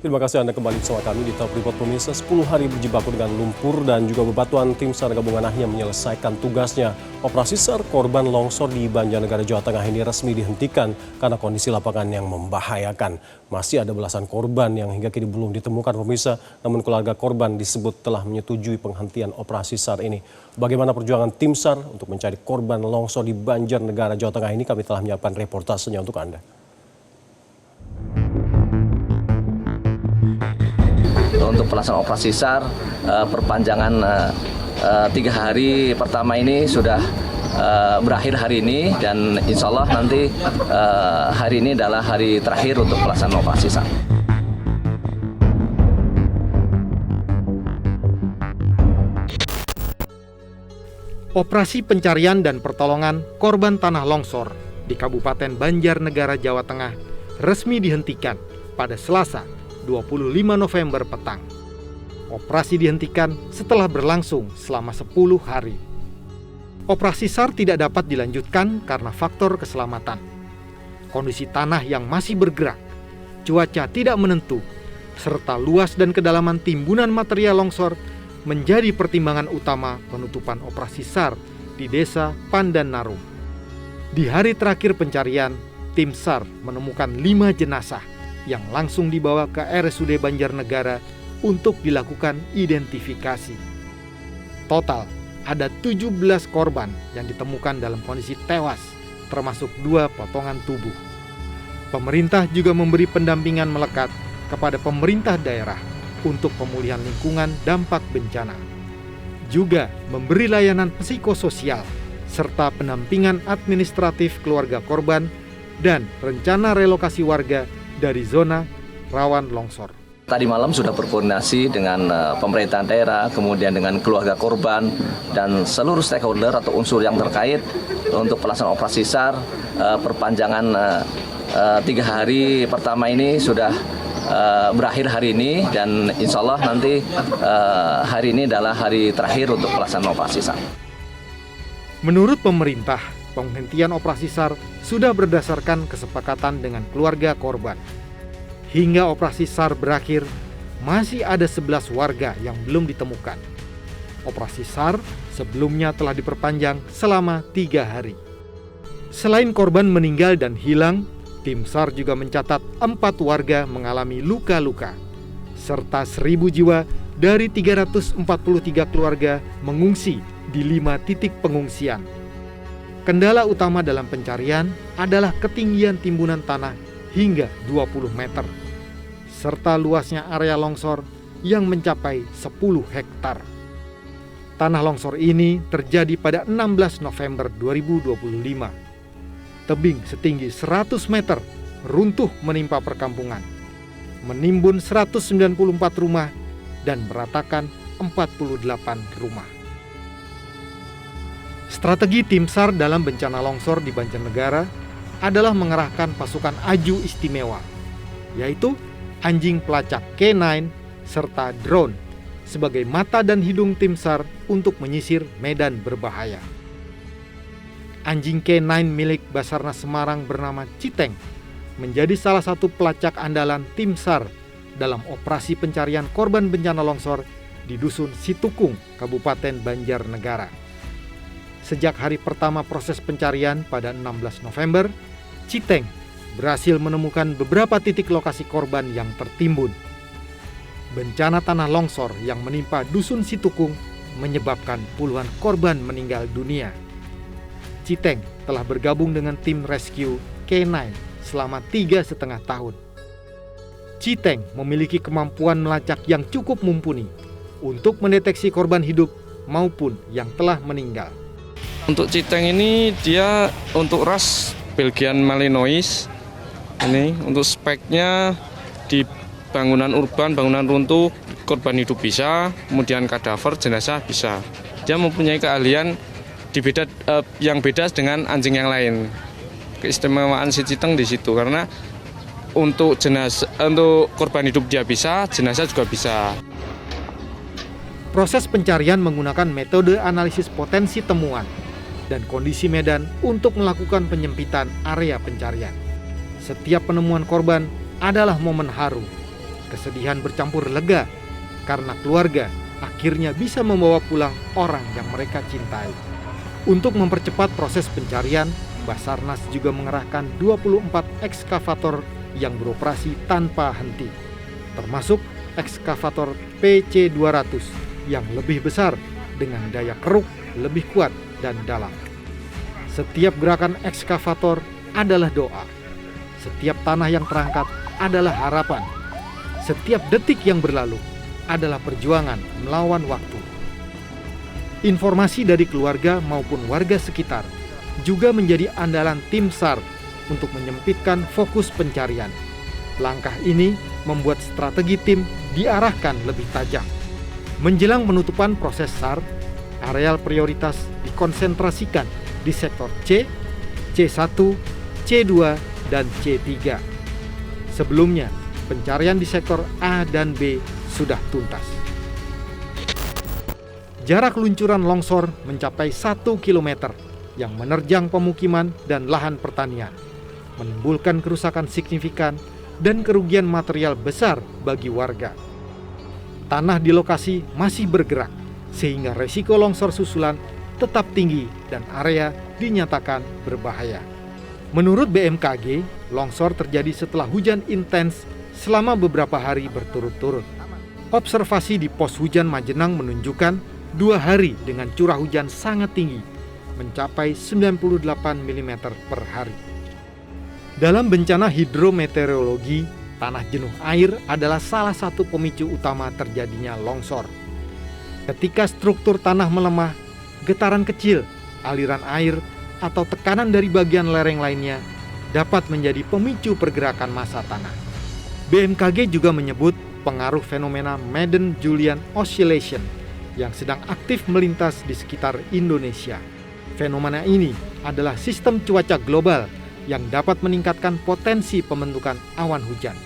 Terima kasih Anda kembali bersama kami di Top Report pemirsa. 10 hari berjibaku dengan lumpur dan juga bebatuan, tim SAR gabungan akhirnya menyelesaikan tugasnya. Operasi SAR korban longsor di Banjarnegara, Jawa Tengah ini resmi dihentikan karena kondisi lapangan yang membahayakan. Masih ada belasan korban yang hingga kini belum ditemukan pemirsa, namun keluarga korban disebut telah menyetujui penghentian operasi SAR ini. Bagaimana perjuangan tim SAR untuk mencari korban longsor di Banjarnegara, Jawa Tengah ini, kami telah menyiapkan reportasenya untuk Anda. Untuk pelaksanaan operasi SAR, perpanjangan 3 hari pertama ini sudah berakhir hari ini, dan insya Allah nanti hari ini adalah hari terakhir untuk pelaksanaan operasi SAR. Operasi pencarian dan pertolongan korban tanah longsor di Kabupaten Banjarnegara, Jawa Tengah resmi dihentikan pada Selasa 25 November petang. Operasi dihentikan setelah berlangsung selama 10 hari. Operasi SAR tidak dapat dilanjutkan karena faktor keselamatan. Kondisi tanah yang masih bergerak, cuaca tidak menentu, serta luas dan kedalaman timbunan material longsor menjadi pertimbangan utama penutupan operasi SAR di Desa Pandannarum. Di hari terakhir pencarian, tim SAR menemukan 5 jenazah yang langsung dibawa ke RSUD Banjarnegara untuk dilakukan identifikasi. Total ada 17 korban yang ditemukan dalam kondisi tewas, termasuk 2 potongan tubuh. Pemerintah juga memberi pendampingan melekat kepada pemerintah daerah untuk pemulihan lingkungan dampak bencana. Juga memberi layanan psikososial serta pendampingan administratif keluarga korban dan rencana relokasi warga dari zona rawan longsor. Tadi malam sudah berkoordinasi dengan pemerintah daerah, kemudian dengan keluarga korban dan seluruh stakeholder atau unsur yang terkait untuk pelaksanaan operasi SAR. Perpanjangan 3 hari pertama ini sudah berakhir hari ini, dan insya Allah nanti hari ini adalah hari terakhir untuk pelaksanaan operasi SAR. Menurut pemerintah, penghentian operasi SAR sudah berdasarkan kesepakatan dengan keluarga korban. Hingga operasi SAR berakhir, masih ada 11 warga yang belum ditemukan. Operasi SAR sebelumnya telah diperpanjang selama 3 hari. Selain korban meninggal dan hilang, tim SAR juga mencatat 4 warga mengalami luka-luka, serta 1.000 jiwa dari 343 keluarga mengungsi di 5 titik pengungsian. Kendala utama dalam pencarian adalah ketinggian timbunan tanah hingga 20 meter, serta luasnya area longsor yang mencapai 10 hektar. Tanah longsor ini terjadi pada 16 November 2025. Tebing setinggi 100 meter runtuh menimpa perkampungan, menimbun 194 rumah dan meratakan 48 rumah. Strategi tim SAR dalam bencana longsor di Banjarnegara adalah mengerahkan pasukan aju istimewa, yaitu anjing pelacak K9 serta drone sebagai mata dan hidung tim SAR untuk menyisir medan berbahaya. Anjing K9 milik Basarnas Semarang bernama Citeng menjadi salah satu pelacak andalan tim SAR dalam operasi pencarian korban bencana longsor di Dusun Situkung, Kabupaten Banjarnegara. Sejak hari pertama proses pencarian pada 16 November, Citeng berhasil menemukan beberapa titik lokasi korban yang tertimbun. Bencana tanah longsor yang menimpa Dusun Situkung menyebabkan puluhan korban meninggal dunia. Citeng telah bergabung dengan tim rescue K9 selama 3,5 tahun. Citeng memiliki kemampuan melacak yang cukup mumpuni untuk mendeteksi korban hidup maupun yang telah meninggal. Untuk Citeng ini dia untuk ras Belgian Malinois. Ini untuk speknya di bangunan urban, bangunan runtuh, korban hidup bisa, kemudian kadaver, jenazah bisa. Dia mempunyai keahlian yang beda dengan anjing yang lain. Keistimewaan si Citeng di situ karena untuk korban hidup dia bisa, jenazah juga bisa. Proses pencarian menggunakan metode analisis potensi temuan dan kondisi medan untuk melakukan penyempitan area pencarian. Setiap penemuan korban adalah momen haru Kesedihan bercampur lega karena keluarga akhirnya bisa membawa pulang orang yang mereka cintai. Untuk mempercepat proses pencarian, Basarnas juga mengerahkan 24 ekskavator yang beroperasi tanpa henti, termasuk ekskavator PC-200 yang lebih besar dengan daya keruk lebih kuat dan dalam. Setiap gerakan ekskavator adalah doa. Setiap tanah yang terangkat adalah harapan. Setiap detik yang berlalu adalah perjuangan melawan waktu. Informasi dari keluarga maupun warga sekitar juga menjadi andalan tim SAR untuk menyempitkan fokus pencarian. Langkah ini membuat strategi tim diarahkan lebih tajam. Menjelang penutupan proses SAR, areal prioritas dikonsentrasikan di sektor C, C1, C2, dan C3. Sebelumnya, pencarian di sektor A dan B sudah tuntas. Jarak luncuran longsor mencapai 1 km yang menerjang pemukiman dan lahan pertanian, menimbulkan kerusakan signifikan dan kerugian material besar bagi warga. Tanah di lokasi masih bergerak, sehingga resiko longsor susulan tetap tinggi dan area dinyatakan berbahaya. Menurut BMKG, longsor terjadi setelah hujan intens selama beberapa hari berturut-turut. Observasi di pos hujan Majenang menunjukkan 2 hari dengan curah hujan sangat tinggi, mencapai 98 mm per hari. Dalam bencana hidrometeorologi, tanah jenuh air adalah salah satu pemicu utama terjadinya longsor. Ketika struktur tanah melemah, getaran kecil, aliran air, atau tekanan dari bagian lereng lainnya dapat menjadi pemicu pergerakan massa tanah. BMKG juga menyebut pengaruh fenomena Madden-Julian Oscillation yang sedang aktif melintas di sekitar Indonesia. Fenomena ini adalah sistem cuaca global yang dapat meningkatkan potensi pembentukan awan hujan.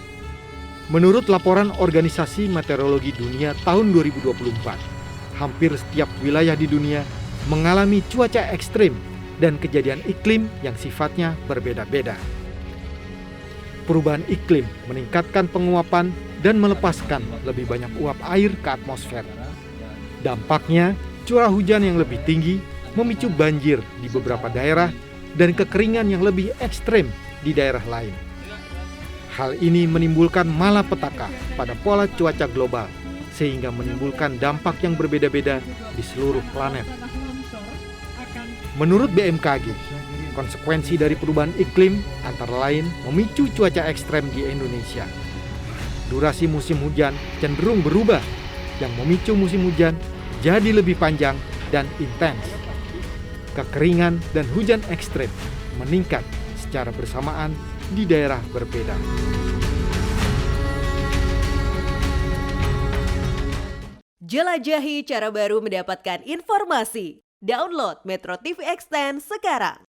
Menurut laporan Organisasi Meteorologi Dunia tahun 2024, hampir setiap wilayah di dunia mengalami cuaca ekstrim dan kejadian iklim yang sifatnya berbeda-beda. Perubahan iklim meningkatkan penguapan dan melepaskan lebih banyak uap air ke atmosfer. Dampaknya, curah hujan yang lebih tinggi memicu banjir di beberapa daerah dan kekeringan yang lebih ekstrem di daerah lain. Hal ini menimbulkan malapetaka pada pola cuaca global, sehingga menimbulkan dampak yang berbeda-beda di seluruh planet. Menurut BMKG, konsekuensi dari perubahan iklim antara lain memicu cuaca ekstrem di Indonesia. Durasi musim hujan cenderung berubah, yang memicu musim hujan jadi lebih panjang dan intens. Kekeringan dan hujan ekstrem meningkat secara bersamaan di daerah berbeda. Jelajahi cara baru mendapatkan informasi. Download Metro TV Extend sekarang.